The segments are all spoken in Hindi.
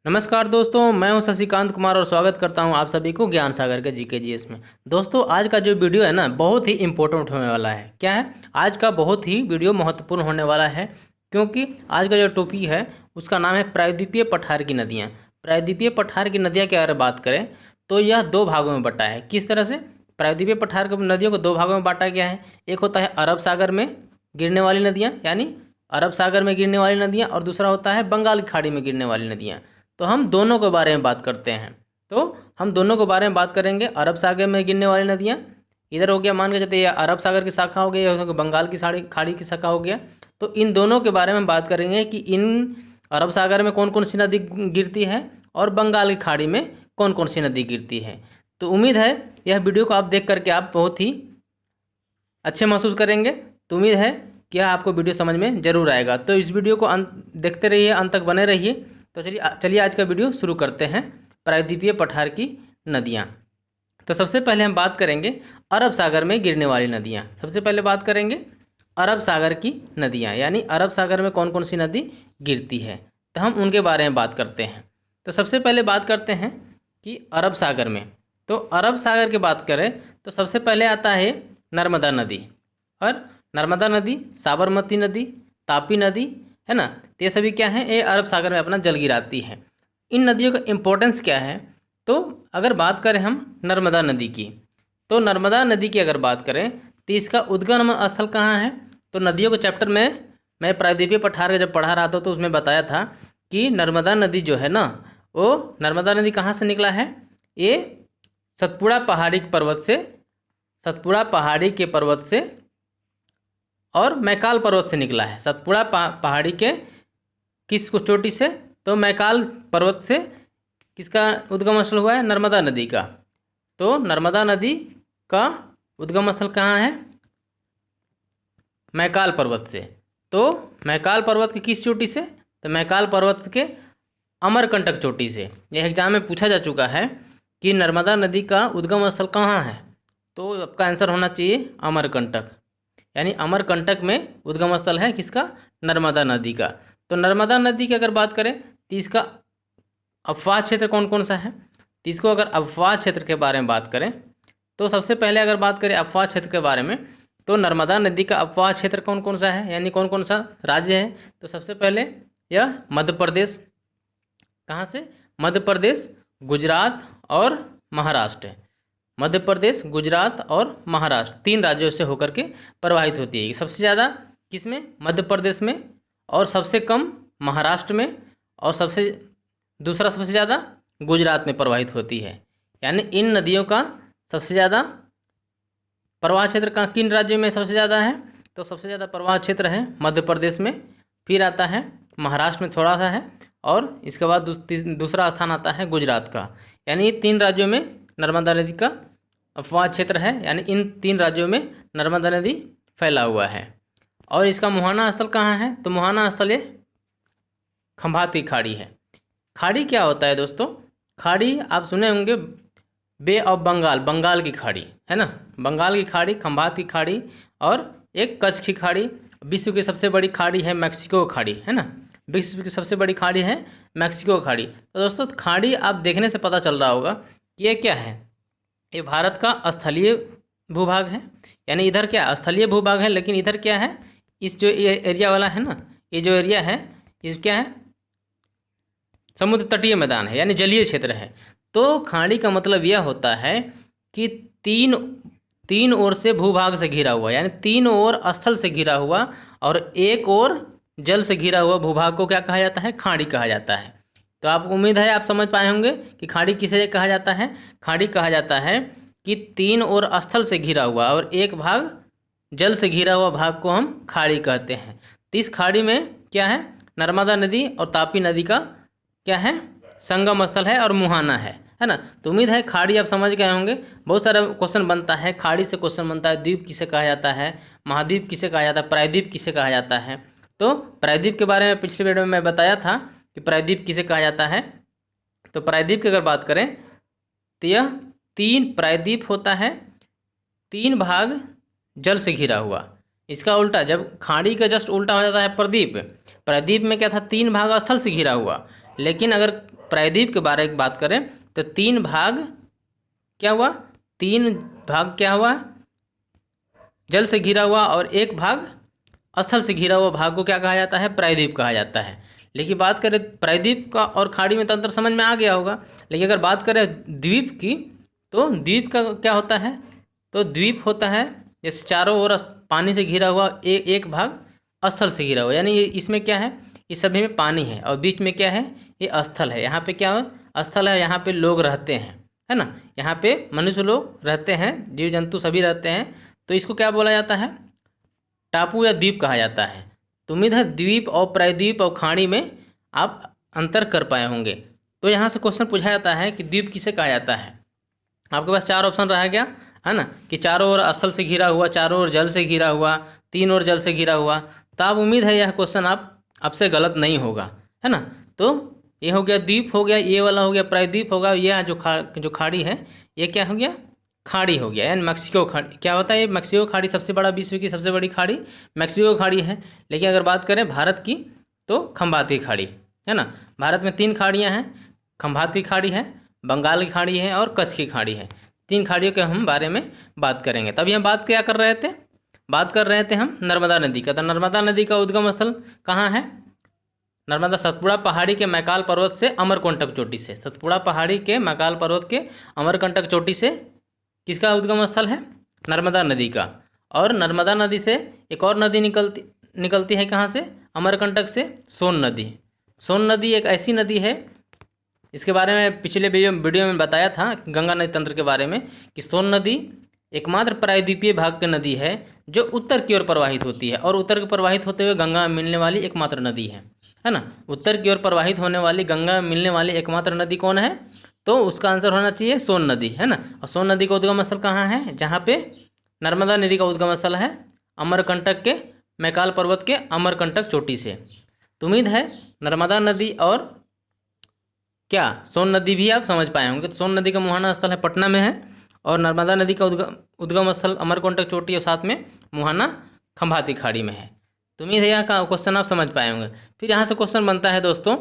नमस्कार दोस्तों, मैं हूं शशिकांत कुमार और स्वागत करता हूं आप सभी को ज्ञान सागर के जीके जीएस में। दोस्तों, आज का जो वीडियो है ना, बहुत ही इम्पोर्टेंट होने वाला है। क्या है? आज का बहुत ही वीडियो महत्वपूर्ण होने वाला है, क्योंकि आज का जो टॉपिक है उसका नाम है प्रायद्वीपीय पठार की नदियाँ। प्रायद्वीपीय पठार की नदियाँ की अगर बात करें तो यह दो भागों में बटा है। किस तरह से? प्रायद्वीपीय पठार की नदियों को दो भागों में बांटा गया है। एक होता है अरब सागर में गिरने वाली नदियाँ, यानी अरब सागर में गिरने वाली नदियाँ, और दूसरा होता है बंगाल की खाड़ी में गिरने वाली नदियाँ। तो हम दोनों के बारे में बात करते हैं। तो हम दोनों के बारे में बात करेंगे। अरब सागर में गिरने वाली नदियाँ इधर हो गया, मान के चलते, या अरब सागर की शाखा हो गई, या बंगाल की खाड़ी की शाखा हो गया। तो इन दोनों के बारे में बात करेंगे कि इन अरब सागर में कौन कौन सी नदी गिरती है और बंगाल की खाड़ी में कौन कौन सी नदी गिरती है। तो उम्मीद है यह वीडियो को आप देख करके आप बहुत ही अच्छे महसूस करेंगे। तो उम्मीद है कि आपको वीडियो समझ में ज़रूर आएगा। तो इस वीडियो को देखते रहिए, अंत तक बने रहिए। तो चलिए आज का वीडियो शुरू करते हैं। प्रायद्वीपीय पठार की नदियाँ। तो सबसे पहले हम बात करेंगे अरब सागर में गिरने वाली नदियाँ। सबसे पहले बात करेंगे अरब सागर की नदियाँ, यानी अरब सागर में कौन कौन सी नदी गिरती है। तो हम उनके बारे में बात करते हैं। तो सबसे पहले बात करते हैं कि अरब सागर में, तो अरब सागर की बात करें तो सबसे पहले आता है नर्मदा नदी। और नर्मदा नदी, साबरमती नदी, तापी नदी, है ना। तो ये सभी क्या है, ये अरब सागर में अपना जल गिराती है। इन नदियों का इम्पोर्टेंस क्या है? तो अगर बात करें हम नर्मदा नदी की, तो नर्मदा नदी की अगर बात करें तो इसका उद्गम स्थल कहाँ है? तो नदियों के चैप्टर में मैं प्रायद्वीपीय पठार का जब पढ़ा रहा था तो उसमें बताया था कि नर्मदा नदी जो है ना, वो नर्मदा नदी कहाँ से निकला है? ये सतपुड़ा पहाड़ी पर्वत से, सतपुड़ा पहाड़ी के पर्वत से और मैकाल पर्वत से निकला है। सतपुड़ा पहाड़ी के किस चोटी से? तो मैकाल पर्वत से किसका उद्गम स्थल हुआ है? नर्मदा नदी का। तो नर्मदा नदी का उद्गम स्थल कहाँ है? मैकाल पर्वत से। तो मैकाल पर्वत की किस चोटी से? तो मैकाल पर्वत के अमरकंटक चोटी से। यह एग्जाम में पूछा जा चुका है कि नर्मदा नदी का उद्गम स्थल कहाँ है। तो आपका आंसर होना चाहिए अमरकंटक, यानी अमरकंटक में उद्गम स्थल है किसका? नर्मदा नदी का। तो नर्मदा नदी की अगर बात करें तो इसका अपवाह क्षेत्र कौन कौन सा है? तो इसको अगर अपवाह क्षेत्र के बारे में बात करें तो सबसे पहले अगर बात करें अपवाह क्षेत्र के बारे में, तो नर्मदा नदी का अपवाह क्षेत्र कौन कौन सा है, यानी कौन कौन सा राज्य है? तो सबसे पहले यह मध्य प्रदेश, कहाँ से? मध्य प्रदेश, गुजरात और महाराष्ट्र है। मध्य प्रदेश, गुजरात और महाराष्ट्र, तीन राज्यों से होकर के प्रवाहित होती है। सबसे ज़्यादा किसमें? मध्य प्रदेश में, और सबसे कम महाराष्ट्र में, और दूसरा सबसे ज़्यादा गुजरात में प्रवाहित होती है। यानी इन नदियों का सबसे ज़्यादा प्रवाह क्षेत्र का किन राज्यों में सबसे ज़्यादा है? तो सबसे ज़्यादा प्रवाह क्षेत्र है मध्य प्रदेश में, फिर आता है महाराष्ट्र में थोड़ा सा है, और इसके बाद दूसरा स्थान आता है गुजरात का। यानी तीन राज्यों में नर्मदा नदी का अपवाह क्षेत्र है, यानी इन तीन राज्यों में नर्मदा नदी फैला हुआ है। और इसका मुहाना स्थल कहाँ है? तो मुहाना स्थल ये खंभात की खाड़ी है। खाड़ी क्या होता है दोस्तों? खाड़ी आप सुने होंगे, बे ऑफ बंगाल, बंगाल की खाड़ी, है ना। बंगाल की खाड़ी, खंभात की खाड़ी, और एक कच्छ की खाड़ी। विश्व की सबसे बड़ी खाड़ी है मैक्सिको खाड़ी, है ना। विश्व की सबसे बड़ी खाड़ी है मैक्सिको खाड़ी। तो दोस्तों, खाड़ी आप देखने से पता चल रहा होगा कि ये क्या है। ये भारत का स्थलीय भूभाग है, यानी इधर क्या स्थलीय भूभाग है, लेकिन इधर क्या है, इस जो ये एरिया वाला है ना, ये जो एरिया है, इस क्या है, समुद्र तटीय मैदान है, यानी जलीय क्षेत्र है। तो खाड़ी का मतलब यह होता है कि तीन ओर से भूभाग से घिरा हुआ, यानी तीन ओर स्थल से घिरा हुआ और एक ओर जल से घिरा हुआ भूभाग को क्या कहा जाता है? खाड़ी कहा जाता है। तो आपको उम्मीद है आप समझ पाए होंगे कि खाड़ी किसे कहा जाता है। खाड़ी कहा जाता है कि तीन ओर स्थल से घिरा हुआ और एक भाग जल से घिरा हुआ भाग को हम खाड़ी कहते हैं। तो इस खाड़ी में क्या है? नर्मदा नदी और तापी नदी का क्या है? संगम स्थल है और मुहाना है ना। तो उम्मीद है खाड़ी आप समझ गए होंगे। बहुत सारा क्वेश्चन बनता है, खाड़ी से क्वेश्चन बनता है, द्वीप किसे कहा जाता है, महाद्वीप किसे कहा जाता है, प्रायद्वीप किसे कहा जाता है। तो प्रायद्वीप के बारे में पिछले वीडियो में मैं बताया था कि प्रायद्वीप किसे कहा जाता है। तो प्रायद्वीप की अगर बात करें तो यह तीन प्रायद्वीप होता है, तीन भाग जल से घिरा हुआ। इसका उल्टा, जब खाड़ी का जस्ट उल्टा हो जाता है प्रदीप। प्रदीप में क्या था? तीन भाग स्थल से घिरा हुआ, लेकिन अगर प्रायद्वीप के बारे में बात करें तो 3 भाग क्या हुआ, 3 भाग क्या हुआ, जल से घिरा हुआ, और 1 भाग स्थल से घिरा हुआ भाग को क्या कहा जाता है, प्रायद्वीप कहा जाता है। लेकिन बात करें प्रायद्वीप का और खाड़ी में तो अंतर समझ में आ गया होगा। लेकिन अगर बात करें द्वीप की, तो द्वीप का क्या होता है, तो द्वीप होता है जैसे चारों ओर पानी से घिरा हुआ एक भाग स्थल से घिरा हुआ, यानी ये इसमें क्या है, इस सभी में पानी है और बीच में क्या है, ये स्थल है। यहाँ पे क्या है, स्थल है, यहाँ पे लोग रहते हैं, है ना, यहाँ पे मनुष्य लोग रहते हैं, जीव जंतु सभी रहते हैं, तो इसको क्या बोला जाता है, टापू या द्वीप कहा जाता है। तो उम्मीद है द्वीप और प्रायद्वीप और खाड़ी में आप अंतर कर पाए होंगे। तो यहाँ से क्वेश्चन पूछा जाता है कि द्वीप किसे कहा जाता है। आपके पास 4 ऑप्शन रह गया, है ना, कि चारों ओर स्थल से घिरा हुआ, चारों ओर जल से घिरा हुआ, 3 ओर जल से घिरा हुआ। तो आप उम्मीद है यह क्वेश्चन आपसे गलत नहीं होगा, है ना। तो ये हो गया द्वीप हो गया, ये वाला हो गया प्रायद्वीप होगा, यह जो खाड़ी है ये क्या हो गया, खाड़ी हो गया, यानी मैक्सिको खाड़ी। क्या होता है ये मैक्सिको खाड़ी, सबसे बड़ा विश्व की सबसे बड़ी खाड़ी मैक्सिको खाड़ी है। लेकिन अगर बात करें भारत की तो खंबाती खाड़ी, है ना। भारत में 3 खाड़ियाँ हैं, खंबाती खाड़ी है, बंगाल की खाड़ी है और कच्छ की खाड़ी है। 3 खाड़ियों के हम बारे में बात करेंगे। तभी हम बात क्या कर रहे थे, बात कर रहे थे हम नर्मदा नदी का। तो नर्मदा नदी का उद्गम स्थल कहाँ है, नर्मदा सतपुड़ा पहाड़ी के मैकाल पर्वत से अमरकंटक चोटी से, सतपुड़ा पहाड़ी के मैकाल पर्वत के अमरकंटक चोटी से किसका उद्गम स्थल है, नर्मदा नदी का। और नर्मदा नदी से एक और नदी निकलती है कहाँ से, अमरकंटक से, सोन नदी। सोन नदी एक ऐसी नदी है, इसके बारे में पिछले वीडियो में बताया था गंगा नदी तंत्र के बारे में, कि सोन नदी एकमात्र प्रायद्वीपीय भाग की नदी है जो उत्तर की ओर प्रवाहित होती है, और उत्तर की प्रवाहित होते हुए गंगा में मिलने वाली एकमात्र नदी है ना। उत्तर की ओर प्रवाहित होने वाली गंगा में मिलने वाली एकमात्र नदी कौन है, तो उसका आंसर होना चाहिए सोन नदी, है ना। और सोन नदी का उद्गम स्थल कहाँ है, जहाँ पे नर्मदा नदी का उद्गम स्थल है अमरकंटक के मैकाल पर्वत के अमरकंटक चोटी से। तो उम्मीद है नर्मदा नदी और क्या सोन नदी भी आप समझ पाए होंगे। तो सोन नदी का मुहाना स्थल है पटना में है, और नर्मदा नदी का उद्गम स्थल अमरकंटक चोटी और साथ में मुहाना खंभाती खाड़ी में है। तो उम्मीद है यहाँ का क्वेश्चन आप समझ पाए होंगे। फिर यहाँ से क्वेश्चन बनता है दोस्तों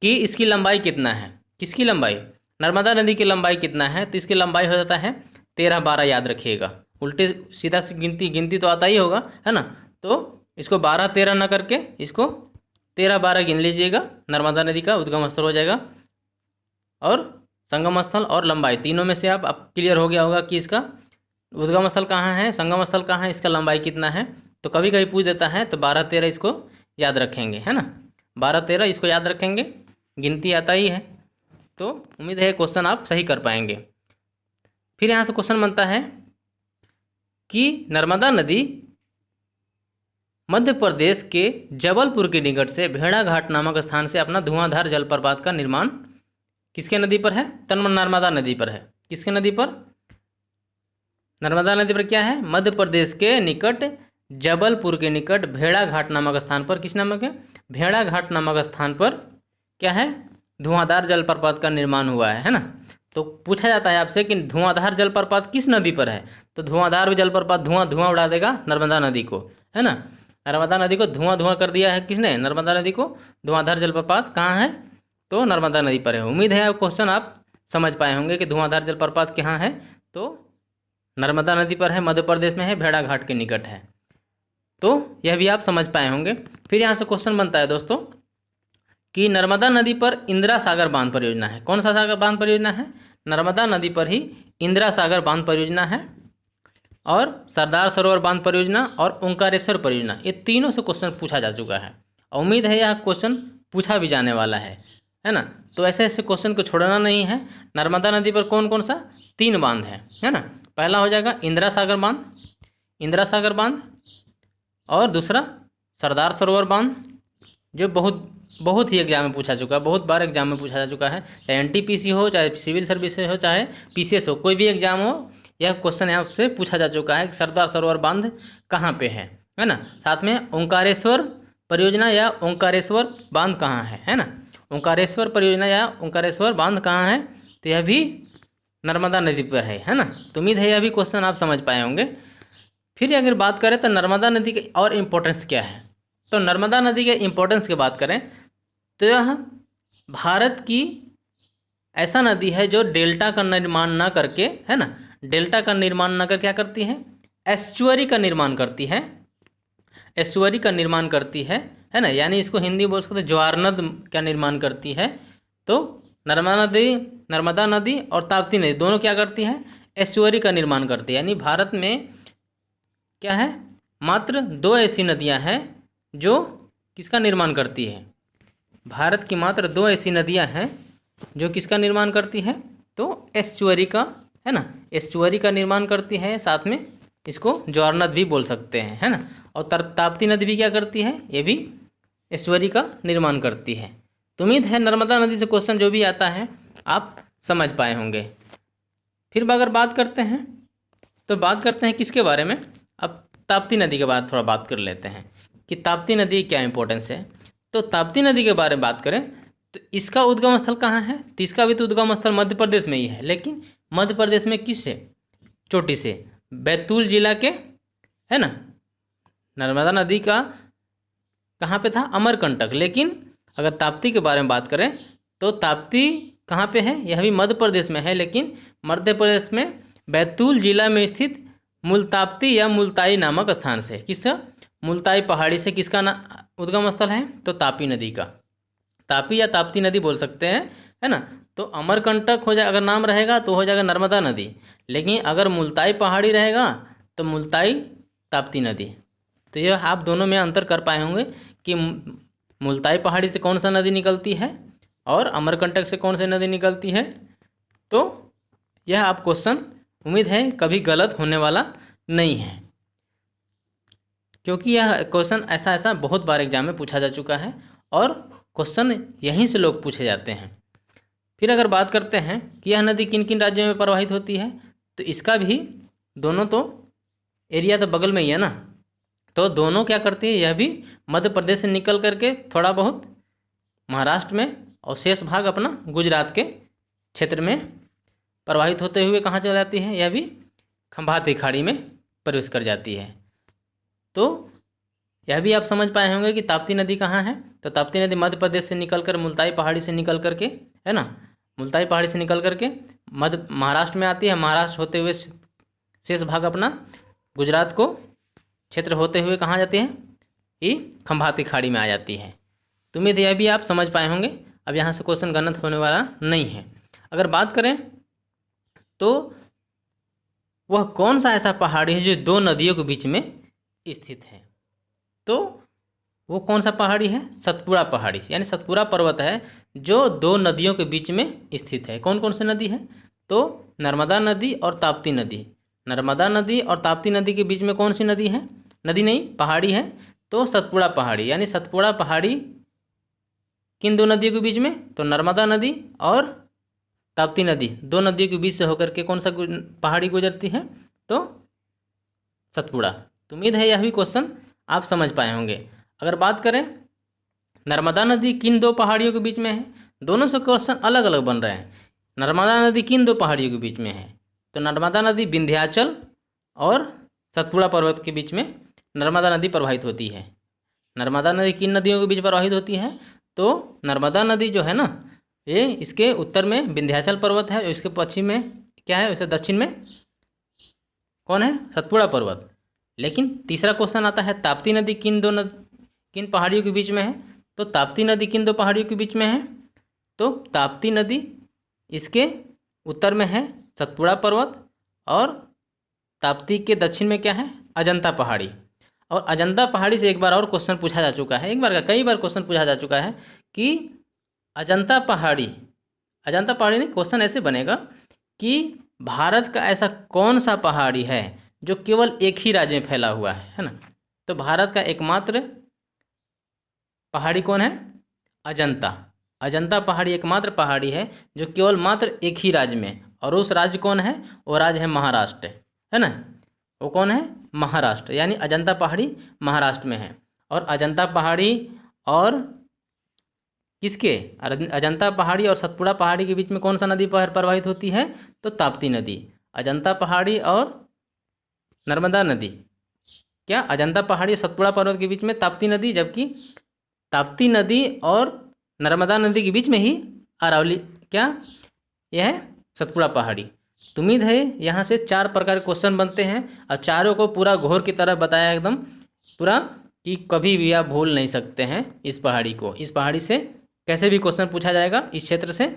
कि इसकी लंबाई कितना है, किसकी लंबाई, नर्मदा नदी की लंबाई कितना है। तो इसकी लंबाई हो जाता है 13-12, याद रखिएगा, उल्टे सीधा से गिनती तो आता ही होगा, है ना। तो इसको 12-13 ना करके इसको 13-12 गिन लीजिएगा, नर्मदा नदी का उद्गम स्थल हो जाएगा। और संगम स्थल और लंबाई तीनों में से आप क्लियर हो गया होगा कि इसका उद्गम स्थल कहाँ है, संगम स्थल कहाँ है, इसका लंबाई कितना है। तो कभी कभी पूछ देता है, तो 12-13 इसको याद रखेंगे, है ना, 12-13 इसको याद रखेंगे, गिनती आता ही है। तो उम्मीद है क्वेश्चन आप सही कर पाएंगे। फिर यहाँ से क्वेश्चन बनता है कि नर्मदा नदी मध्य प्रदेश के जबलपुर के निकट से भेड़ाघाट नामक स्थान से अपना धुआंधार जलप्रपात का निर्माण किसके नदी पर है, नर्मदा नदी पर है। किसके नदी पर, नर्मदा नदी पर क्या है, मध्य प्रदेश के निकट जबलपुर के निकट भेड़ाघाट नामक स्थान पर, किस नामक है, भेड़ाघाट नामक स्थान पर क्या है, धुआंधार जलप्रपात का निर्माण हुआ है ना। तो पूछा जाता है आपसे कि धुआंधार जलप्रपात किस नदी पर है। तो धुआंधार जलप्रपात धुआं उड़ा देगा नर्मदा नदी को, है ना। नर्मदा नदी को धुआं कर दिया है किसने, नर्मदा नदी को। धुआंधार जलप्रपात कहाँ है, तो नर्मदा नदी पर है। उम्मीद है क्वेश्चन आप समझ पाए होंगे कि धुआंधार जलप्रपात कहाँ है, तो नर्मदा नदी पर है, मध्य प्रदेश में है, भेड़ाघाट के निकट है। तो यह भी आप समझ पाए होंगे। फिर यहाँ से क्वेश्चन बनता है दोस्तों कि नर्मदा नदी पर इंदिरा सागर बांध परियोजना है। कौन सा सागर बांध परियोजना है, नर्मदा नदी पर ही इंदिरा सागर बांध परियोजना है, और सरदार सरोवर बांध परियोजना और ओंकारेश्वर परियोजना, ये तीनों से क्वेश्चन पूछा जा चुका है। उम्मीद है यह क्वेश्चन पूछा भी जाने वाला है ना। तो ऐसे ऐसे क्वेश्चन को छोड़ना नहीं है। नर्मदा नदी पर कौन कौन सा 3 बांध है ना। पहला हो जाएगा इंदिरा सागर बांध, और दूसरा सरदार सरोवर बांध, जो बहुत ही एग्जाम में पूछा चुका है, बहुत बार एग्जाम में पूछा जा चुका है, चाहे NTPC हो, चाहे सिविल सर्विस हो, चाहे PCS हो, कोई भी एग्जाम हो, यह क्वेश्चन यहाँ से पूछा जा चुका है कि सरदार सरोवर बांध कहाँ पे है ना। साथ में ओंकारेश्वर परियोजना या ओंकारेश्वर बांध कहाँ है ना। ओंकारेश्वर परियोजना या ओंकारेश्वर बांध कहाँ है, तो यह भी नर्मदा नदी पर है ना। तो उम्मीद है यह भी क्वेश्चन आप समझ पाए होंगे। फिर अगर बात करें तो नर्मदा नदी के और इम्पोर्टेंस क्या है, तो नर्मदा नदी के इम्पोर्टेंस की बात करें तो यह भारत की ऐसा नदी है जो डेल्टा का निर्माण ना करके, है ना, डेल्टा का निर्माण ना कर क्या करती है, एस्चुअरी का निर्माण करती है, एस्चुअरी का निर्माण करती है ना, यानी इसको हिंदी बोल सकते हैं ज्वार नद का निर्माण करती है। तो नर्मदा नदी और ताप्ती नदी दोनों क्या करती हैं, एस्चुअरी का निर्माण करती है। यानी भारत में क्या है, मात्र 2 ऐसी नदियां हैं जो किसका निर्माण करती है, भारत की मात्र 2 ऐसी नदियां हैं जो किसका निर्माण करती है, तो एस्चुअरी का, है ना, एस्चुअरी का निर्माण करती है। साथ में इसको ज्वार नद भी बोल सकते हैं, है ना। और ताप्ती नदी भी क्या करती है, ये भी एस्चुअरी का निर्माण करती है। तो उम्मीद है नर्मदा नदी से क्वेश्चन जो भी आता है आप समझ पाए होंगे। फिर अगर बात करते हैं तो बात करते हैं किसके बारे में, अब ताप्ती नदी के बारे में थोड़ा बात कर लेते हैं कि ताप्ती नदी क्या इंपॉर्टेंस है। तो ताप्ती नदी के बारे में बात करें तो इसका उद्गम स्थल कहाँ है, तो इसका भी तो उद्गम स्थल मध्य प्रदेश में ही है, लेकिन मध्य प्रदेश में किस से, चोटी से, बैतूल जिला के, है ना। नर्मदा नदी का कहाँ पे था, अमरकंटक। लेकिन अगर ताप्ती के बारे में बात करें तो ताप्ती कहाँ पे है, यह भी मध्य प्रदेश में है, लेकिन मध्य प्रदेश में बैतूल जिला में स्थित मुल्ताप्ती या मुल्ताई नामक स्थान से, किसका, मुल्ताई पहाड़ी से किसका उद्गम स्थल है, तो तापी नदी का, तापी या ताप्ती नदी बोल सकते हैं, है ना। तो अमरकंटक हो जाए अगर नाम रहेगा तो हो जाएगा नर्मदा नदी, लेकिन अगर मुल्ताई पहाड़ी रहेगा तो मुल्ताई ताप्ती नदी। तो यह आप दोनों में अंतर कर पाए होंगे कि मुल्ताई पहाड़ी से कौन सा नदी निकलती है और अमरकंटक से कौन सी नदी निकलती है। तो यह आप क्वेश्चन उम्मीद है कभी गलत होने वाला नहीं है, क्योंकि यह क्वेश्चन ऐसा बहुत बार एग्जाम में पूछा जा चुका है और क्वेश्चन यहीं से लोग पूछे जाते हैं। फिर अगर बात करते हैं कि यह नदी किन किन राज्यों में प्रवाहित होती है, तो इसका भी दोनों तो एरिया तो बगल में ही है ना, तो दोनों क्या करती है, यह भी मध्य प्रदेश से निकल करके थोड़ा बहुत महाराष्ट्र में और शेष भाग अपना गुजरात के क्षेत्र में प्रवाहित होते हुए कहाँ चल जाती है, यह भी खंभाती खाड़ी में प्रवेश कर जाती है। तो यह भी आप समझ पाए होंगे कि ताप्ती नदी कहाँ है, तो ताप्ती नदी मध्य प्रदेश से निकलकर मुल्ताई पहाड़ी से निकल करके, है ना, मुल्ताई पहाड़ी से निकल करके मध्य महाराष्ट्र में आती है, महाराष्ट्र होते हुए शेष भाग अपना गुजरात को क्षेत्र होते हुए कहाँ जाती है, ये खंभाती खाड़ी में आ जाती है। तो उम्मीद यह भी आप समझ पाए होंगे। अब यहाँ से क्वेश्चन गलत होने वाला नहीं है। अगर बात करें तो वह कौन सा ऐसा पहाड़ी है जो 2 नदियों के बीच में स्थित है, तो वो कौन सा पहाड़ी है, सतपुड़ा पहाड़ी, यानी सतपुड़ा पर्वत है जो 2 नदियों के बीच में स्थित है। कौन कौन सी नदी है, तो नर्मदा नदी और ताप्ती नदी। नर्मदा नदी और ताप्ती नदी के बीच में कौन सी नदी है, नदी नहीं पहाड़ी है, तो सतपुड़ा पहाड़ी। यानी सतपुड़ा पहाड़ी किन 2 नदियों के बीच में, तो नर्मदा नदी और ताप्ती नदी, 2 नदियों के बीच से होकर के कौन सा पहाड़ी गुजरती है, तो सतपुड़ा। तो उम्मीद है यह भी क्वेश्चन आप समझ पाए होंगे। अगर बात करें नर्मदा नदी किन 2 पहाड़ियों के बीच में है, दोनों से क्वेश्चन अलग अलग बन रहे हैं। नर्मदा नदी किन 2 पहाड़ियों के बीच में है, तो नर्मदा नदी विंध्याचल और सतपुड़ा पर्वत के बीच में नर्मदा नदी प्रवाहित होती है। नर्मदा नदी किन नदियों के बीच प्रवाहित होती है, तो नर्मदा नदी जो है ना, ये इसके उत्तर में विंध्याचल पर्वत है और इसके पश्चिम में क्या है, उससे दक्षिण में कौन है, सतपुड़ा पर्वत। लेकिन तीसरा क्वेश्चन आता है ताप्ती नदी किन पहाड़ियों के बीच में है, तो ताप्ती नदी किन 2 पहाड़ियों के बीच में है, तो ताप्ती नदी इसके उत्तर में है सतपुड़ा पर्वत और ताप्ती के दक्षिण में क्या है, अजंता पहाड़ी। और अजंता पहाड़ी से एक बार और क्वेश्चन पूछा जा चुका है, एक बार का कई बार क्वेश्चन पूछा जा चुका है कि अजंता पहाड़ी नहीं, क्वेश्चन ऐसे बनेगा कि भारत का ऐसा कौन सा पहाड़ी है जो केवल एक ही राज्य में फैला हुआ है ना। तो भारत का एकमात्र पहाड़ी कौन है, अजंता पहाड़ी एकमात्र पहाड़ी है जो केवल मात्र एक ही राज्य में, और उस राज्य कौन है, वो राज्य है महाराष्ट्र, है ना। वो कौन है, महाराष्ट्र, यानी अजंता पहाड़ी महाराष्ट्र में है। और अजंता पहाड़ी और किसके, अजंता पहाड़ी और सतपुड़ा पहाड़ी के बीच में कौन सा नदी प्रवाहित होती है, तो ताप्ती नदी। अजंता पहाड़ी और नर्मदा नदी, क्या अजंता पहाड़ी और सतपुड़ा पर्वत के बीच में ताप्ती नदी, जबकि ताप्ती नदी और नर्मदा नदी के बीच में ही अरावली क्या यह है सतपुड़ा पहाड़ी। तो उम्मीद है यहाँ से 4 प्रकार के क्वेश्चन बनते हैं और चारों को पूरा घोर की तरह बताया एकदम पूरा कि कभी भी आप भूल नहीं सकते हैं इस पहाड़ी को। इस पहाड़ी से कैसे भी क्वेश्चन पूछा जाएगा इस क्षेत्र से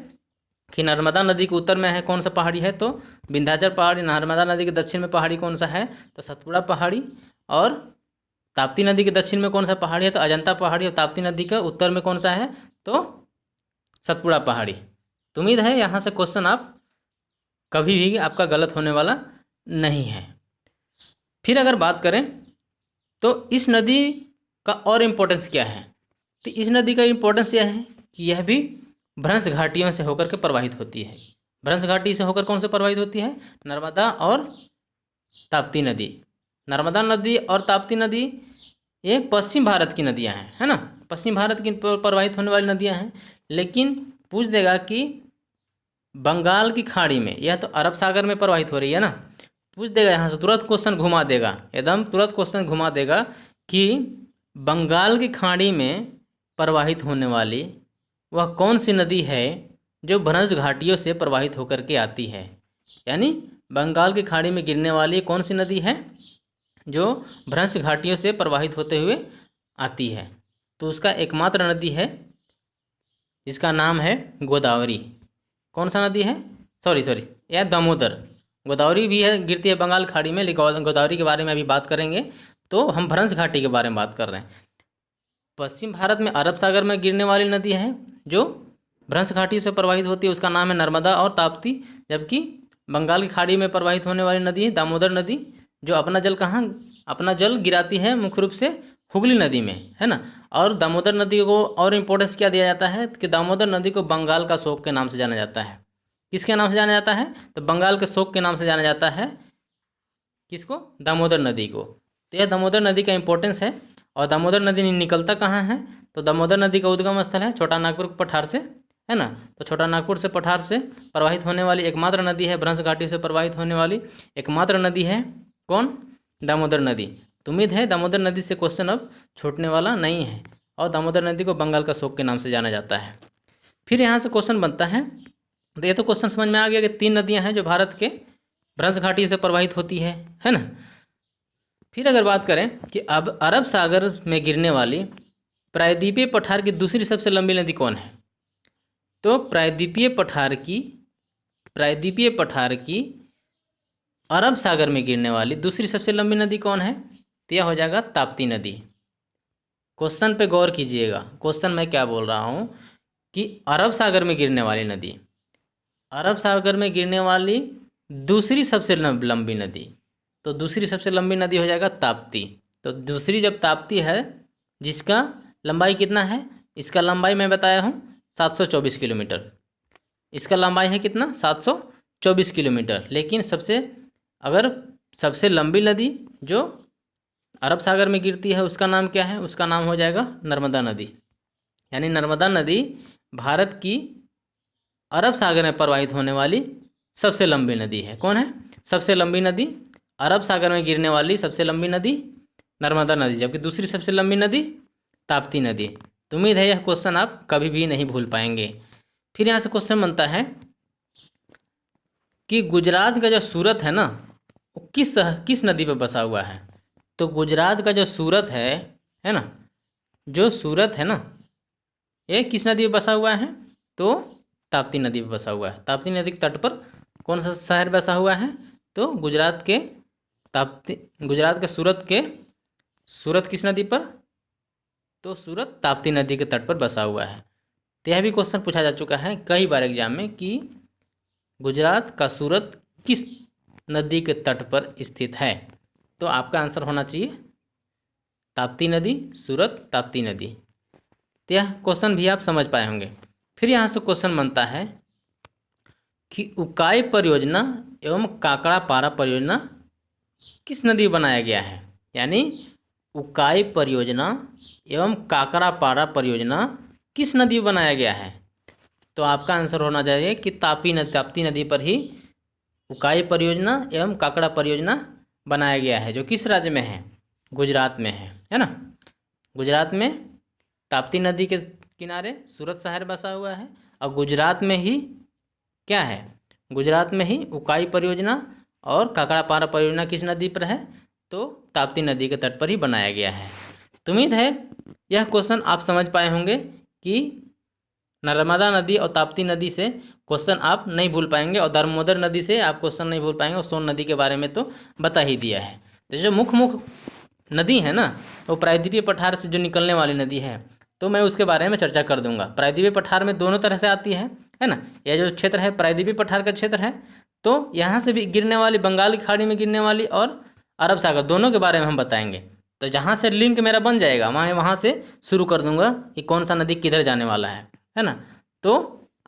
कि नर्मदा नदी के उत्तर में है कौन सा पहाड़ी है, तो विंध्याचल पहाड़ी। नर्मदा नदी के दक्षिण में पहाड़ी कौन सा है, तो सतपुड़ा पहाड़ी। और ताप्ती नदी के दक्षिण में कौन सा पहाड़ी है, तो अजंता पहाड़ी। और ताप्ती नदी के उत्तर में कौन सा है, तो सतपुड़ा पहाड़ी। तो उम्मीद है यहाँ से क्वेश्चन आप कभी भी आपका गलत होने वाला नहीं है। फिर अगर बात करें तो इस नदी का और इम्पोर्टेंस क्या है, तो इस नदी का इम्पोर्टेंस यह है कि यह भी भ्रंश घाटियों से होकर के प्रवाहित होती है। भ्रंश घाटी से होकर कौन से प्रवाहित होती है, नर्मदा और ताप्ती नदी। नर्मदा नदी और ताप्ती नदी ये पश्चिम भारत की नदियां हैं, है ना, पश्चिम भारत की प्रवाहित होने वाली नदियां हैं। लेकिन पूछ देगा कि बंगाल की खाड़ी में, यह तो अरब सागर में प्रवाहित हो रही है ना, पूछ देगा यहाँ से तुरंत क्वेश्चन घुमा देगा, एकदम तुरंत क्वेश्चन घुमा देगा कि बंगाल की खाड़ी में प्रवाहित होने वाली वह कौन सी नदी है जो भ्रंश घाटियों से प्रवाहित होकर के आती है। यानी बंगाल की खाड़ी में गिरने वाली कौन सी नदी है जो भ्रंश घाटियों से प्रवाहित होते हुए आती है, तो उसका एकमात्र नदी है जिसका नाम है गोदावरी। कौन सा नदी है, सॉरी यह दामोदर। गोदावरी भी है, गिरती है बंगाल खाड़ी में, लेकिन गोदावरी के बारे में अभी बात करेंगे। तो हम भ्रंश घाटी के बारे में बात कर रहे हैं। पश्चिम भारत में अरब सागर में गिरने वाली नदी है जो भ्रंश घाटी से प्रवाहित होती है, उसका नाम है नर्मदा और ताप्ती। जबकि बंगाल की खाड़ी में प्रवाहित होने वाली नदी है दामोदर नदी, जो अपना जल गिराती है मुख्य रूप से हुगली नदी में, है ना। और दामोदर नदी को और इम्पोर्टेंस क्या दिया जाता है कि दामोदर नदी को बंगाल का शोक के नाम से जाना जाता है। किसके नाम से जाना जाता है, तो बंगाल के शोक के नाम से जाना जाता है। किसको, दामोदर नदी को। तो यह दामोदर नदी का इम्पोर्टेंस है। और दामोदर नदी निकलता कहाँ है, तो दामोदर नदी का उद्गम स्थल है छोटा नागपुर पठार से, है ना। तो छोटा नागपुर से पठार से प्रवाहित होने वाली एकमात्र नदी है, भ्रंश घाटी से प्रवाहित होने वाली एकमात्र नदी है कौन, दामोदर नदी। तो उम्मीद है दामोदर नदी से क्वेश्चन अब छूटने वाला नहीं है। और दामोदर नदी को बंगाल का शोक के नाम से जाना जाता है। फिर यहाँ से क्वेश्चन बनता है, तो ये तो क्वेश्चन समझ में आ गया कि 3 नदियाँ हैं जो भारत के भ्रंश घाटी से प्रवाहित होती है ना। फिर अगर बात करें कि अब अरब सागर में गिरने वाली प्रायद्वीपीय पठार की दूसरी सबसे लंबी नदी कौन है, तो प्रायद्वीपीय पठार की अरब सागर में गिरने वाली दूसरी सबसे लंबी नदी कौन है, तो यह हो जाएगा ताप्ती नदी। क्वेश्चन पे गौर कीजिएगा, क्वेश्चन मैं क्या बोल रहा हूँ कि अरब सागर में गिरने वाली नदी, अरब सागर में गिरने वाली दूसरी सबसे लंबी नदी, तो दूसरी सबसे लंबी नदी हो जाएगा ताप्ती। तो दूसरी जब ताप्ती है जिसका लंबाई कितना है, इसका लंबाई मैं बताया हूँ 724 किलोमीटर। इसका लंबाई है कितना, 724 किलोमीटर। लेकिन सबसे लंबी नदी जो अरब सागर में गिरती है उसका नाम क्या है, उसका नाम हो जाएगा नर्मदा नदी। यानी नर्मदा नदी भारत की अरब सागर में प्रवाहित होने वाली सबसे लंबी नदी है। कौन है, सबसे लंबी नदी, अरब सागर में गिरने वाली सबसे लंबी नदी नर्मदा नदी, जबकि दूसरी सबसे लंबी नदी ताप्ती नदी। तो उम्मीद है यह क्वेश्चन आप कभी भी नहीं भूल पाएंगे। फिर यहाँ से क्वेश्चन बनता है कि गुजरात का जो सूरत है ना, वो किस नदी पर बसा हुआ है, तो गुजरात का जो सूरत है ना, जो सूरत है ना, ये किस नदी पर बसा हुआ है, तो ताप्ती नदी पर बसा हुआ है। ताप्ती नदी के तट पर कौन सा शहर बसा हुआ है, तो गुजरात के सूरत किस नदी पर, तो सूरत ताप्ती नदी के तट पर बसा हुआ है। तो यह भी क्वेश्चन पूछा जा चुका है कई बार एग्जाम में कि गुजरात का सूरत किस नदी के तट पर स्थित है, तो आपका आंसर होना चाहिए ताप्ती नदी, सूरत ताप्ती नदी। तो यह क्वेश्चन भी आप समझ पाए होंगे। फिर यहाँ से क्वेश्चन बनता है कि उकाई परियोजना एवं काकड़ा पारा परियोजना किस नदी में बनाया गया है। यानी उकाई परियोजना एवं काकड़ा पारा परियोजना किस नदी में बनाया गया है, तो आपका आंसर होना चाहिए कि ताप्ती नदी पर ही उकाई परियोजना एवं काकड़ा परियोजना बनाया गया है, जो किस राज्य में है, गुजरात में है ना। गुजरात में ताप्ती नदी के किनारे सूरत शहर बसा हुआ है, और गुजरात में ही क्या है, गुजरात में ही उकाई परियोजना और काकड़ापारा परियोजना किस नदी पर है, तो ताप्ती नदी के तट पर ही बनाया गया है। तो उम्मीद है यह क्वेश्चन आप समझ पाए होंगे कि नर्मदा नदी और ताप्ती नदी से क्वेश्चन आप नहीं भूल पाएंगे, और दामोदर नदी से आप क्वेश्चन नहीं भूल पाएंगे, और सोन नदी के बारे में तो बता ही दिया है। तो जो मुख्य नदी है ना, वो प्रायद्वीपीय पठार से जो निकलने वाली नदी है, तो मैं उसके बारे में चर्चा कर दूंगा। प्रायद्वीपीय पठार में दोनों तरह से आती है ना। यह जो क्षेत्र है प्रायद्वीपीय पठार का क्षेत्र है, तो यहाँ से भी गिरने वाली, बंगाल की खाड़ी में गिरने वाली और अरब सागर, दोनों के बारे में हम बताएंगे। तो जहाँ से लिंक मेरा बन जाएगा मैं वहाँ से शुरू कर दूंगा कि कौन सा नदी किधर जाने वाला है ना। तो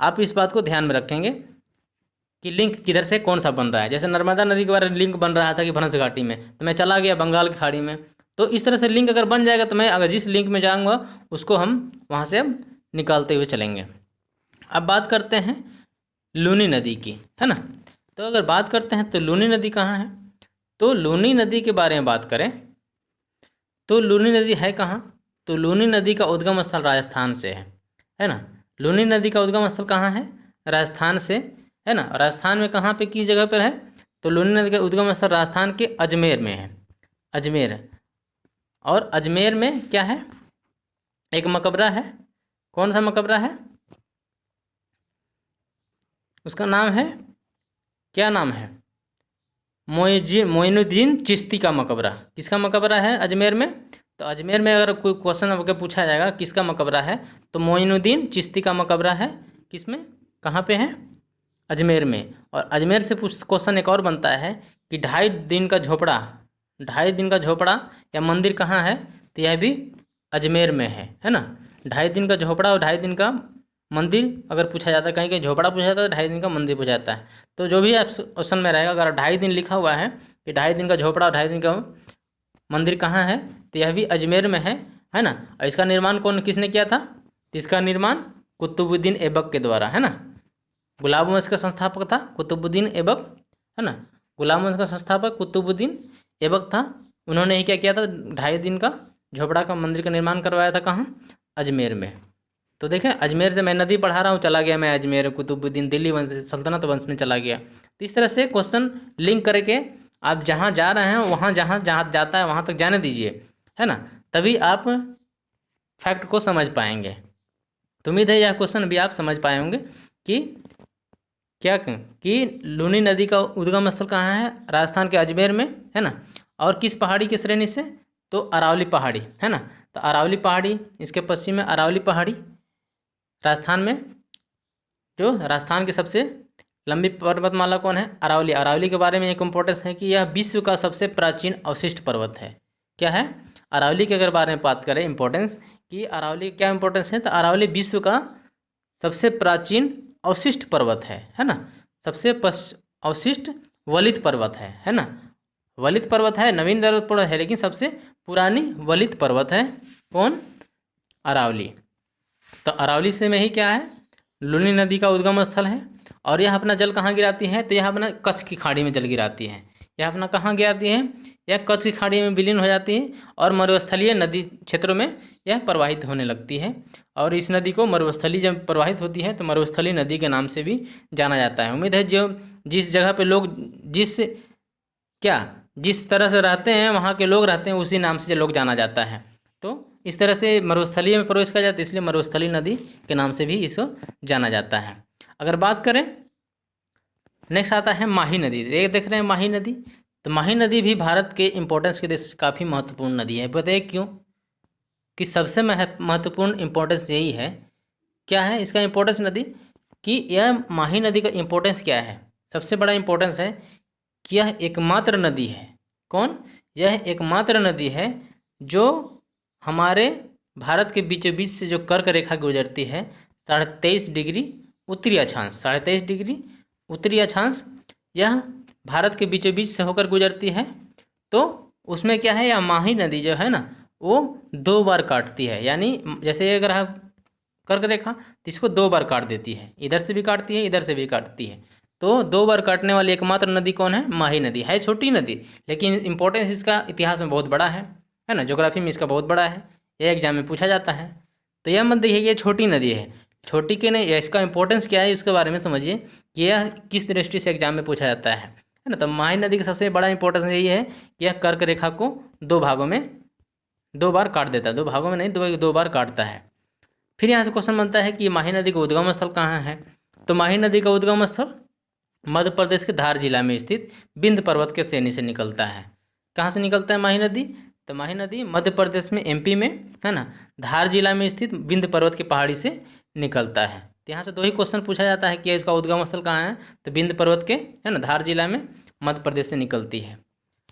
आप इस बात को ध्यान में रखेंगे कि लिंक किधर से कौन सा बन रहा है। जैसे नर्मदा नदी के बारे में लिंक बन रहा था कि भंस घाटी में, तो मैं चला गया बंगाल की खाड़ी में। तो इस तरह से लिंक अगर बन जाएगा तो मैं अगर जिस लिंक में जाऊँगा उसको हम वहाँ से अब निकालते हुए चलेंगे। अब बात करते हैं लूनी नदी की, है ना। तो अगर बात करते हैं तो लूनी नदी कहाँ है, तो लूनी नदी के बारे में बात करें तो लूनी नदी है कहाँ, तो लूनी नदी का उद्गम स्थल राजस्थान से है ना। लूनी नदी का उद्गम स्थल कहाँ है, राजस्थान से, है ना। राजस्थान में कहाँ पे, किस जगह पर है, तो लूनी नदी का उद्गम स्थल राजस्थान के अजमेर में है, अजमेर। और अजमेर में क्या है, एक मकबरा है। कौन सा मकबरा है, उसका नाम है, क्या नाम है, मोइनुद्दीन चिश्ती का मकबरा। किसका मकबरा है अजमेर में, तो अजमेर में अगर कोई क्वेश्चन अगर पूछा जाएगा किसका मकबरा है, तो मोइनुद्दीन चिश्ती का मकबरा है। किसमें, कहाँ पे है, अजमेर में। और अजमेर से क्वेश्चन एक और बनता है कि 2.5 दिन का झोपड़ा, 2.5 दिन का झोपड़ा या मंदिर कहाँ है, तो यह भी अजमेर में है ना। 2.5 दिन का झोपड़ा और 2.5 दिन का मंदिर अगर पूछा जाता है, कहीं कहीं झोपड़ा पूछा जाता है, 2.5 दिन का मंदिर पूछा जाता है। तो जो भी ऑप्शन में रहेगा, अगर 2.5 दिन लिखा हुआ है कि 2.5 दिन का झोपड़ा और 2.5 दिन का मंदिर कहाँ है, तो यह भी अजमेर में है ना। और इसका निर्माण किसने किया था, तो इसका निर्माण कुतुबुद्दीन ऐबक के द्वारा, है ना। गुलाब वंश का संस्थापक था कुतुबुद्दीन ऐबक, है ना। गुलाब वंश का संस्थापक कुतुबुद्दीन ऐबक था। उन्होंने ही क्या किया था, 2.5 दिन का झोपड़ा का मंदिर का निर्माण करवाया था, कहाँ, अजमेर में। तो देखें, अजमेर से मैं नदी पढ़ा रहा हूँ, चला गया मैं अजमेर, कुतुबुद्दीन दिल्ली वंश, सल्तनत वंश में चला गया। तो इस तरह से क्वेश्चन लिंक करके आप जहाँ जा रहे हैं वहाँ जहाँ जहाँ जाता है वहाँ तक जाने दीजिए, है ना, तभी आप फैक्ट को समझ पाएंगे। तो उम्मीद है यह क्वेश्चन भी आप समझ पाए होंगे कि क्या कि लूनी नदी का उद्गम स्थल कहाँ है, राजस्थान के अजमेर में, है ना। और किस पहाड़ी की श्रेणी से, तो अरावली पहाड़ी, है ना। तो अरावली पहाड़ी, इसके पश्चिम में अरावली पहाड़ी, राजस्थान में, जो राजस्थान की सबसे लंबी पर्वतमाला कौन है, अरावली। अरावली के बारे में एक इम्पोर्टेंस है कि यह विश्व का सबसे प्राचीन अवशिष्ट पर्वत है। क्या है, अरावली के अगर बारे में बात करें इम्पोर्टेंस कि अरावली क्या इम्पोर्टेंस है, तो अरावली विश्व का सबसे प्राचीन अवशिष्ट पर्वत है ना। सबसे अवशिष्ट वलित पर्वत है ना। वलित पर्वत है, नवीन पर्वत है, लेकिन सबसे पुरानी वलित पर्वत है कौन, अरावली। तो अरावली से में ही क्या है, लूनी नदी का उद्गम स्थल है। और यह अपना जल कहाँ गिराती है, तो यह अपना कच्छ की खाड़ी में जल गिराती है। यह अपना कहाँ गिराती है, यह कच्छ की खाड़ी में विलीन हो जाती है और मरुस्थलीय नदी क्षेत्रों में यह प्रवाहित होने लगती है। और इस नदी को मरुस्थली जब प्रवाहित होती है तो मरुस्थली नदी के नाम से भी जाना जाता है। उम्मीद है जो जिस जगह पे लोग जिस तरह से रहते हैं वहाँ के लोग रहते हैं, उसी नाम से लोग जाना जाता है। तो इस तरह से मरुस्थलीय में प्रवेश किया जाता है, इसलिए मरुस्थली नदी के नाम से भी इसको जाना जाता है। अगर बात करें, नेक्स्ट आता है माही नदी। देख रहे हैं माही नदी, तो माही नदी भी भारत के इम्पोर्टेंस के देश काफ़ी महत्वपूर्ण नदी है। बताइए क्यों, कि सबसे महत्वपूर्ण इम्पोर्टेंस यही है। क्या है इसका इम्पोर्टेंस नदी, कि यह माही नदी का इम्पोर्टेंस क्या है, सबसे बड़ा इम्पोर्टेंस है कि यह एकमात्र नदी है। कौन, यह एकमात्र नदी है जो हमारे भारत के बीचों बीच से जो कर्क रेखा गुजरती है, 23.5 डिग्री उत्तरी अक्षांश, 23.5 डिग्री उत्तरी अक्षांश, यह भारत के बीचों बीच से होकर गुजरती है। तो उसमें क्या है, यह माही नदी जो है ना, वो 2 बार काटती है। यानी जैसे अगर हम कर्क रेखा, तो इसको 2 बार काट देती है, इधर से भी काटती है, इधर से भी काटती है। तो 2 बार काटने वाली एकमात्र नदी कौन है, माही नदी है। छोटी नदी, लेकिन इंपॉर्टेंस इसका इतिहास में बहुत बड़ा है ना, ज्योग्राफी में इसका बहुत बड़ा है, ये एग्जाम में पूछा जाता है। तो यह मत देखिए ये छोटी नदी है, छोटी के नहीं, इसका इंपॉर्टेंस क्या है इसके बारे में समझिए कि यह किस दृष्टि से एग्जाम में पूछा जाता है ना। तो माही नदी का सबसे बड़ा इंपॉर्टेंस यही है कि यह कर्क रेखा को दो भागों में 2 बार काट देता है, 2 भागों में नहीं, 2 बार काटता है। फिर यहाँ से क्वेश्चन बनता है कि माही नदी का उद्गम स्थल कहाँ है। तो माही नदी का उद्गम स्थल मध्य प्रदेश के धार जिला में स्थित विंध्य पर्वत के श्रेणी से निकलता है। कहाँ से निकलता है माही नदी? तो माही नदी मध्य प्रदेश में, एमपी में, है ना, धार जिला में स्थित विंध्य पर्वत की पहाड़ी से निकलता है। तो यहाँ से 2 ही क्वेश्चन पूछा जाता है कि इसका उद्गम स्थल कहाँ है। तो विंध्य पर्वत के, है ना, धार जिला में, मध्य प्रदेश से निकलती है।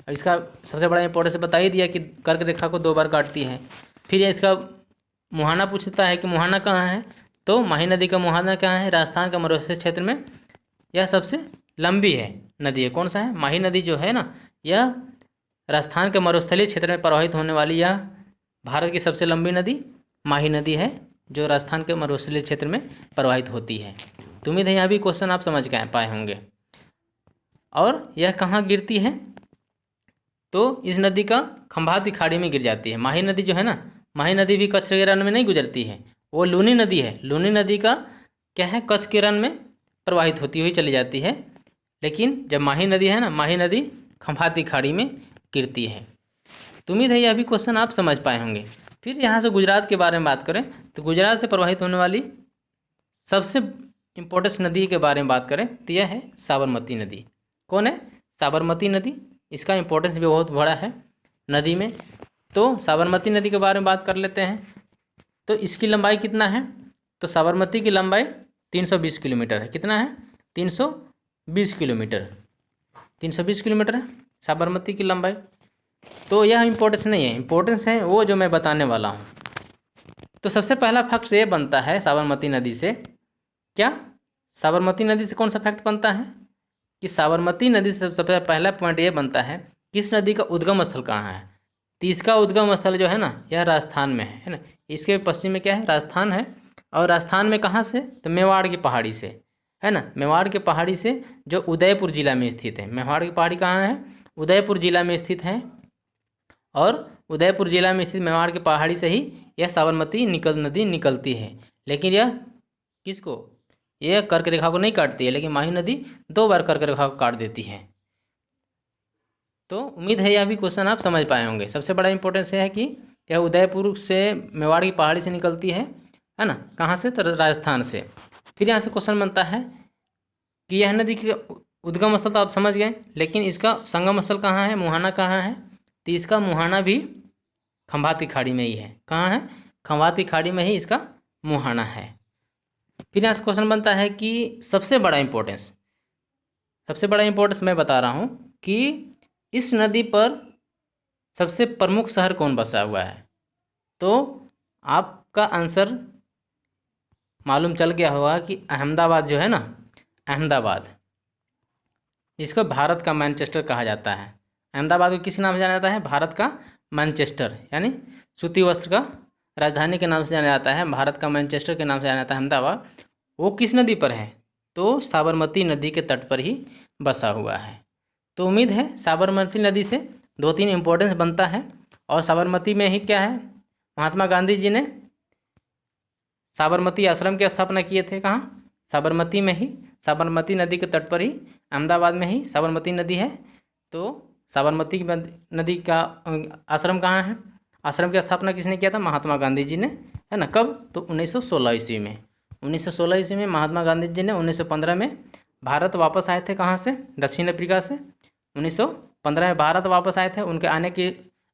और इसका सबसे बड़ा इंपॉर्टेंस बता ही दिया कि कर्क रेखा को 2 बार काटती है। फिर इसका मुहाना पूछता है कि मुहाना कहाँ है। तो माही नदी का मुहाना कहाँ है? राजस्थान का मरुस्थलीय क्षेत्र में यह सबसे लंबी है नदी है। कौन सा है? माही नदी जो है ना, यह राजस्थान के मरुस्थलीय क्षेत्र में प्रवाहित होने वाली यह भारत की सबसे लंबी नदी माही नदी है, जो राजस्थान के मरुस्थलीय क्षेत्र में प्रवाहित होती है। तो उम्मीद है यहाँ भी क्वेश्चन आप समझ पाए होंगे। और यह कहाँ गिरती है? तो इस नदी का खंभात की खाड़ी में गिर जाती है। माही नदी जो है ना, माही नदी भी कच्छ के रन में नहीं गुजरती है, वो लूनी नदी है। लूनी नदी का क्या है? कच्छ के रन में प्रवाहित होती हुई चली जाती है। लेकिन जब माही नदी है ना, माही नदी खंभात की खाड़ी में गिरती है। तो उम्मीद है यह भी क्वेश्चन आप समझ पाए होंगे। फिर यहाँ से गुजरात के बारे में बात करें तो गुजरात से प्रवाहित होने वाली सबसे इम्पोर्टेंट नदी के बारे में बात करें तो यह है साबरमती नदी। कौन है? साबरमती नदी। इसका इम्पोर्टेंस भी बहुत बड़ा है नदी में। तो साबरमती नदी के बारे में बात कर लेते हैं। तो इसकी लंबाई कितना है? तो साबरमती की लंबाई 320 किलोमीटर है। कितना है? 320 किलोमीटर। 320 किलोमीटर है साबरमती की लंबाई। तो यह इम्पोर्टेंस नहीं है, इम्पोर्टेंस है वो जो मैं बताने वाला हूँ। तो सबसे पहला फैक्ट ये बनता है साबरमती नदी से, क्या साबरमती नदी से कौन सा फैक्ट बनता है कि साबरमती नदी से सबसे पहला पॉइंट ये बनता है कि इस नदी का उद्गम स्थल कहाँ है। तो इसका उद्गम स्थल जो है ना, यह राजस्थान में है ना। इसके पश्चिम में क्या है? राजस्थान है। और राजस्थान में कहाँ से? तो मेवाड़ की पहाड़ी से, है ना। मेवाड़ के पहाड़ी से जो उदयपुर जिला में स्थित है। मेवाड़ की पहाड़ी कहाँ है? उदयपुर जिला में स्थित है। और उदयपुर जिला में स्थित मेवाड़ की पहाड़ी से ही यह साबरमती नदी निकलती है। लेकिन यह किसको? यह कर्क रेखा को नहीं काटती है, लेकिन माही नदी 2 बार कर्क रेखा को काट देती है। तो उम्मीद है यह भी क्वेश्चन आप समझ पाए होंगे। सबसे बड़ा इंपॉर्टेंस यह है कि यह उदयपुर से मेवाड़ की पहाड़ी से निकलती है ना। कहाँ से? तो राजस्थान से। फिर यहाँ से क्वेश्चन बनता है कि यह नदी की उद्गम स्थल तो आप समझ गए, लेकिन इसका संगम स्थल कहाँ है? मुहाना कहाँ है? तो इसका मुहाना भी खंभात की खाड़ी में ही है। कहाँ है? खंभात की खाड़ी में ही इसका मुहाना है। फिर यहाँ से क्वेश्चन बनता है कि सबसे बड़ा इंपॉर्टेंस मैं बता रहा हूँ कि इस नदी पर सबसे प्रमुख शहर कौन बसा हुआ है। तो आपका आंसर मालूम चल गया होगा कि अहमदाबाद जो है ना, अहमदाबाद, जिसको भारत का मैनचेस्टर कहा जाता है। अहमदाबाद को किस नाम से जाना जाता है? भारत का मैनचेस्टर, यानी सूती वस्त्र का राजधानी के नाम से जाना जाता है। भारत का मैनचेस्टर के नाम से जाना जाता है अहमदाबाद। वो किस नदी पर है? तो साबरमती नदी के तट पर ही बसा हुआ है। तो उम्मीद है साबरमती नदी से 2-3 इम्पोर्टेंस बनता है। और साबरमती में ही क्या है? महात्मा गांधी जी ने साबरमती आश्रम की स्थापना किए थे। कहाँ? साबरमती में ही, साबरमती नदी के तट पर ही, अहमदाबाद में ही साबरमती नदी है। तो साबरमती नदी का आश्रम कहाँ है? आश्रम की स्थापना किसने किया था? महात्मा गांधी जी ने, है ना। कब? तो 1916 ईस्वी में। 1916 ईस्वी में महात्मा गांधी जी ने 1915 में भारत वापस आए थे। कहाँ से? दक्षिण अफ्रीका से। 1915 में भारत वापस आए थे। उनके आने की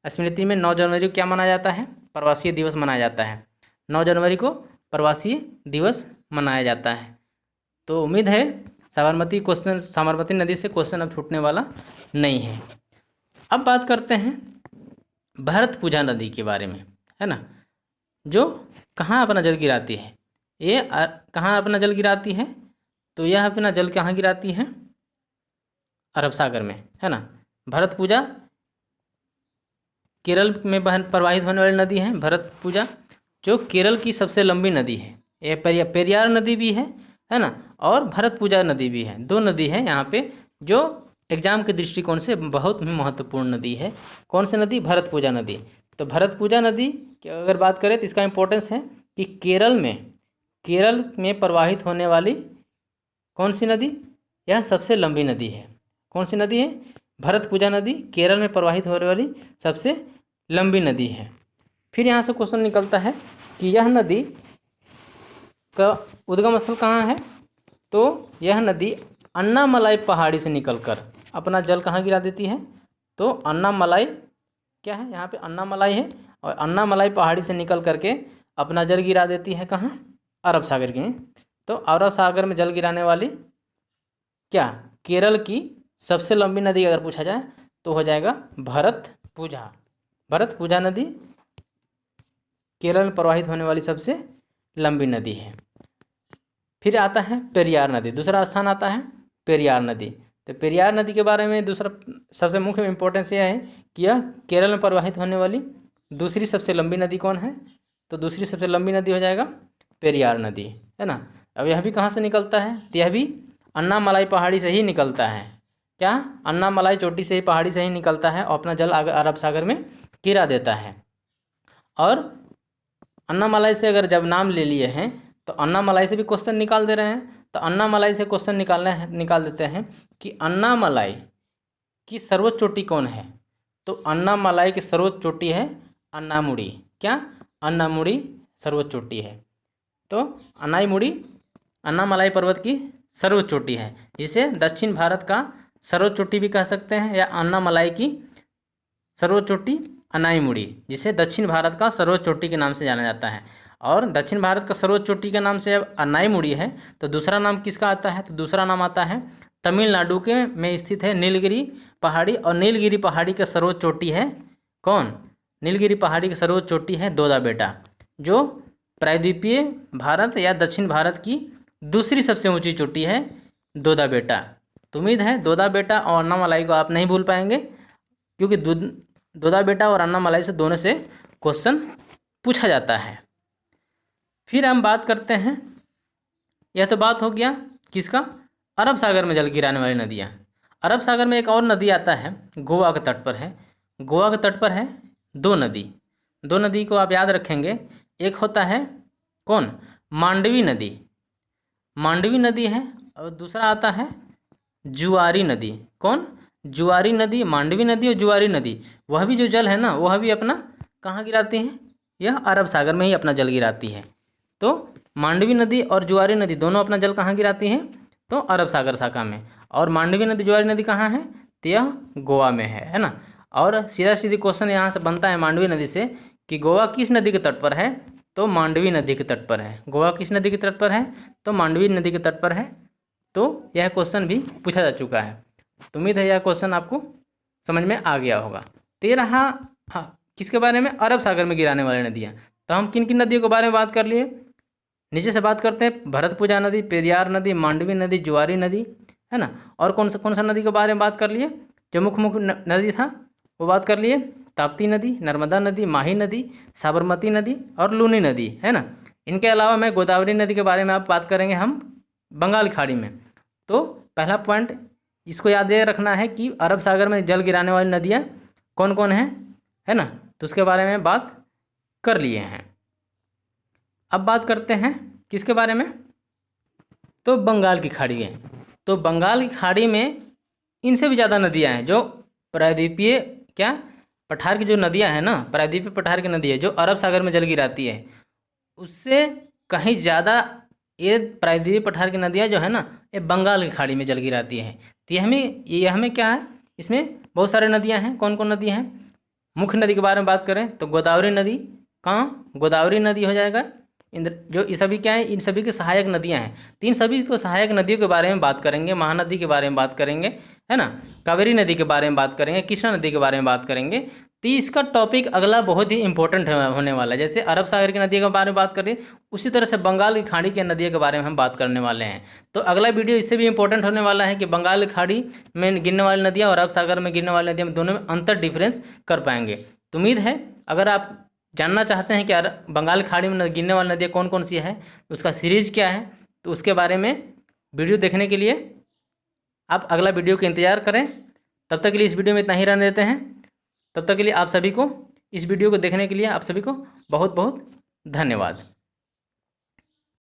स्मृति में 9 जनवरी को क्या मनाया जाता है? प्रवासी दिवस मनाया जाता है। 9 जनवरी को प्रवासी दिवस मनाया जाता है। तो उम्मीद है साबरमती नदी से क्वेश्चन अब छूटने वाला नहीं है। अब बात करते हैं भरतपुजा नदी के बारे में, है ना, जो कहाँ अपना जल गिराती है। ये कहाँ अपना जल गिराती है? तो यह अपना जल कहाँ गिराती है? अरब सागर में, है ना। भरतपुजा केरल में प्रवाहित होने वाली नदी है। भरतपुजा जो केरल की सबसे लंबी नदी है। ये पेरियार नदी भी है ना, और भरतपुजा नदी भी है। 2 नदी है यहाँ पे जो एग्जाम के दृष्टिकोण से बहुत ही महत्वपूर्ण नदी है। कौन सी नदी? भरतपुजा नदी। तो भरतपुजा नदी की अगर बात करें तो इसका इम्पोर्टेंस है कि केरल में प्रवाहित होने वाली कौन सी नदी? यह सबसे लंबी नदी है। कौन सी नदी है? भरतपुजा नदी केरल में प्रवाहित होने वाली सबसे लंबी नदी है। फिर यहाँ से क्वेश्चन निकलता है कि यह नदी का उद्गम स्थल कहाँ है? तो यह नदी अन्नामलाई पहाड़ी से निकलकर अपना जल कहाँ गिरा देती है? तो अन्नामलाई क्या है? यहाँ पे अन्नामलाई है और अन्नामलाई पहाड़ी से निकल करके अपना जल गिरा देती है कहाँ? अरब सागर के। तो अरब सागर में जल गिराने वाली क्या केरल की सबसे लंबी नदी अगर पूछा जाए तो हो जाएगा भरतपुजा। भरतपुजा नदी केरल में प्रवाहित होने वाली सबसे लंबी नदी है। फिर आता है पेरियार नदी, दूसरा स्थान आता है पेरियार नदी। तो पेरियार नदी के बारे में दूसरा सबसे मुख्य इम्पोर्टेंस यह है कि यह केरल में प्रवाहित होने वाली दूसरी सबसे लंबी नदी कौन है? तो दूसरी सबसे लंबी नदी हो जाएगा पेरियार नदी, है ना। अब यह भी कहाँ से निकलता है? तो यह भी अन्नामलाई पहाड़ी से ही निकलता है। क्या? अन्नामलाई चोटी से ही, पहाड़ी से ही निकलता है और अपना जल अरब सागर में गिरा देता है। और अन्नामलाई से अगर जब नाम ले लिए हैं तो अन्नामलाई से भी क्वेश्चन निकाल दे रहे हैं। तो अन्नामलाई से क्वेश्चन निकाल देते हैं कि अन्नामलाई की सर्वोच्च चोटी कौन है? तो अन्नामलाई की सर्वोच्च चोटी है अन्नामुड़ी। क्या? अन्नामुड़ी सर्वोच्च चोटी है। तो अन्नामलाई पर्वत की सर्वोच्च चोटी है, जिसे दक्षिण भारत का सर्वोच्च चोटी भी कह सकते हैं, या अन्नामलाई की सर्वोच्च चोटी अनाईमुड़ी, जिसे दक्षिण भारत का सर्वोच्च चोटी के नाम से जाना जाता है। और दक्षिण भारत का सर्वोच्च चोटी के नाम से जब अनाईमुड़ी है तो दूसरा नाम किसका आता है? तो दूसरा नाम आता है तमिलनाडु के में स्थित है नीलगिरी पहाड़ी। और नीलगिरी पहाड़ी का सर्वोच्च चोटी है कौन? नीलगिरी पहाड़ी की सर्वोच्च चोटी है दोदा बेटा, जो प्रायद्वीपीय भारत या दक्षिण भारत की दूसरी सबसे ऊंची चोटी है दोदा बेटा। तो उम्मीद है दोदा बेटा और अन्नामलाई को आप नहीं भूल पाएंगे, क्योंकि दोदा बेटा और अन्नामलाई से दोनों से क्वेश्चन पूछा जाता है। फिर हम बात करते हैं, यह तो बात हो गया किसका? अरब सागर में जल गिराने वाली नदियाँ। अरब सागर में एक और नदी आता है, गोवा के तट पर है। गोवा के तट पर है दो नदी को आप याद रखेंगे। एक होता है कौन? मांडवी नदी, मांडवी नदी है। और दूसरा आता है जुआरी नदी। कौन? जुआरी नदी, मांडवी नदी और जुआरी नदी। वह भी जो जल है ना, वह भी अपना कहाँ गिराती हैं? यह अरब सागर में ही अपना जल गिराती है। तो मांडवी नदी और जुआरी नदी दोनों अपना जल कहाँ गिराती हैं? तो अरब सागर शाखा में। और मांडवी नदी जुआरी नदी कहाँ है? तो यह गोवा में है ना। और सीधा सीधी क्वेश्चन यहाँ से बनता है मांडवी नदी से कि गोवा किस नदी के तट पर है? तो मांडवी नदी के तट पर है। गोवा किस नदी के तट पर है? तो मांडवी नदी के तट पर है। तो यह क्वेश्चन भी पूछा जा चुका है। तो उम्मीद है यह क्वेश्चन आपको समझ में आ गया होगा। तो ये रहा किसके बारे में? अरब सागर में गिराने वाली नदियाँ। तो हम किन किन नदियों के बारे में बात कर लिए? नीचे से बात करते हैं, भरतपुजा नदी, पेरियार नदी, मांडवी नदी, जुआरी नदी, है ना। और कौन सा नदी के बारे में बात कर लिए? जो मुख्य नदी था वो बात कर लिए, ताप्ती नदी, नर्मदा नदी, माही नदी, साबरमती नदी और लूनी नदी, है ना। इनके अलावा मैं गोदावरी नदी के बारे में आप बात करेंगे हम बंगाल खाड़ी में। तो पहला पॉइंट इसको याद रखना है कि अरब सागर में जल गिराने वाली नदियाँ कौन कौन हैं, है ना। तो उसके बारे में बात कर लिए हैं। अब बात करते हैं किसके बारे में? तो बंगाल की खाड़ी है। तो बंगाल की खाड़ी में इनसे भी ज़्यादा नदियाँ हैं जो प्रायद्वीपीय पठार की जो नदियाँ हैं ना, प्रायद्वीपीय पठार की नदी है जो अरब सागर में जल गिराती है, उससे कहीं ज़्यादा ये प्रायद्वीपीय पठार की नदियाँ जो है ना, ये बंगाल की खाड़ी में जल गिराती है। तो यह में क्या है? इसमें बहुत सारे नदियाँ हैं। कौन कौन नदी हैं? मुख्य नदी के बारे में बात करें तो गोदावरी नदी, कहाँ? गोदावरी नदी हो जाएगा। जो ये सभी क्या है? इन सभी की सहायक नदियां हैं। तीन सभी को सहायक नदियों के बारे में बात करेंगे। महानदी के बारे में बात करेंगे, है ना। कावेरी नदी के बारे में बात करेंगे, कृष्णा नदी के बारे में बात करेंगे। तो इसका टॉपिक अगला बहुत ही इंपॉर्टेंट होने वाला है। जैसे अरब सागर की नदी के बारे में बात करें, उसी तरह से बंगाल की खाड़ी की नदियों के बारे में हम बात करने वाले हैं। तो अगला वीडियो इससे भी इंपॉर्टेंट होने वाला है कि बंगाल की खाड़ी में गिरने वाली नदियाँ और अरब सागर में गिरने वाली नदियाँ में दोनों में अंतर डिफरेंस कर पाएंगे। तो उम्मीद है अगर आप जानना चाहते हैं कि बंगाल की खाड़ी में गिरने वाली नदियाँ कौन कौन सी है, उसका सीरीज क्या है, तो उसके बारे में वीडियो देखने के लिए आप अगला वीडियो का इंतज़ार करें। तब तक के लिए इस वीडियो में इतना ही रहने देते हैं। तब तक के लिए आप सभी को, इस वीडियो को देखने के लिए आप सभी को बहुत बहुत धन्यवाद।